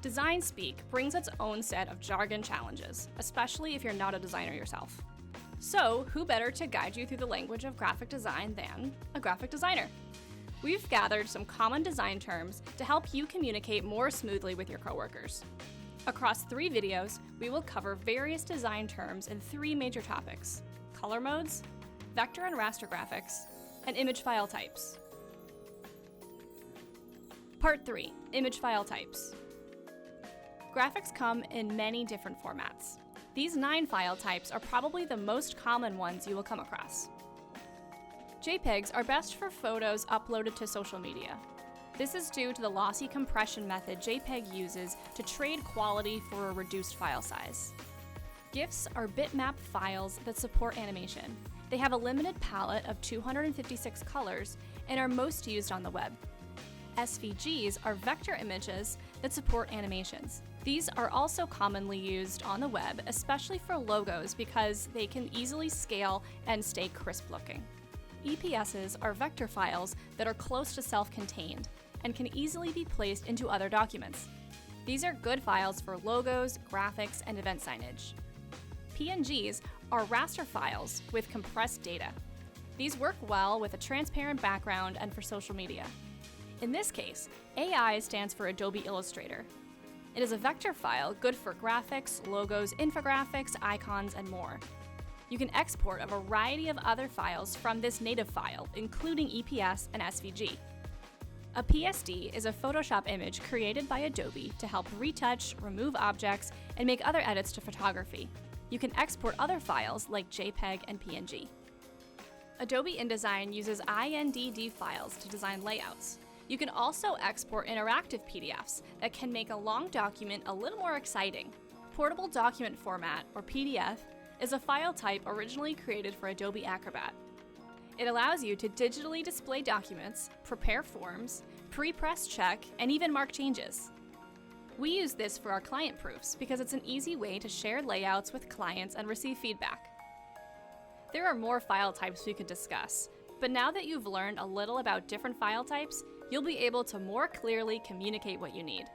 Design speak brings its own set of jargon challenges, especially if you're not a designer yourself. So, who better to guide you through the language of graphic design than a graphic designer? We've gathered some common design terms to help you communicate more smoothly with your coworkers. Across 3 videos, we will cover various design terms in 3 major topics: color modes, vector and raster graphics, and image file types. Part 3, image file types. Graphics come in many different formats. These 9 file types are probably the most common ones you will come across. JPEGs are best for photos uploaded to social media. This is due to the lossy compression method JPEG uses to trade quality for a reduced file size. GIFs are bitmap files that support animation. They have a limited palette of 256 colors and are most used on the web. SVGs are vector images that support animations. These are also commonly used on the web, especially for logos because they can easily scale and stay crisp looking. EPSs are vector files that are close to self-contained and can easily be placed into other documents. These are good files for logos, graphics, and event signage. PNGs are raster files with compressed data. These work well with a transparent background and for social media. In this case, AI stands for Adobe Illustrator. It is a vector file good for graphics, logos, infographics, icons, and more. You can export a variety of other files from this native file, including EPS and SVG. A PSD is a Photoshop image created by Adobe to help retouch, remove objects, and make other edits to photography. You can export other files like JPEG and PNG. Adobe InDesign uses INDD files to design layouts. You can also export interactive PDFs that can make a long document a little more exciting. Portable Document Format, or PDF, is a file type originally created for Adobe Acrobat. It allows you to digitally display documents, prepare forms, pre-press check, and even mark changes. We use this for our client proofs because it's an easy way to share layouts with clients and receive feedback. There are more file types we could discuss, but now that you've learned a little about different file types, you'll be able to more clearly communicate what you need.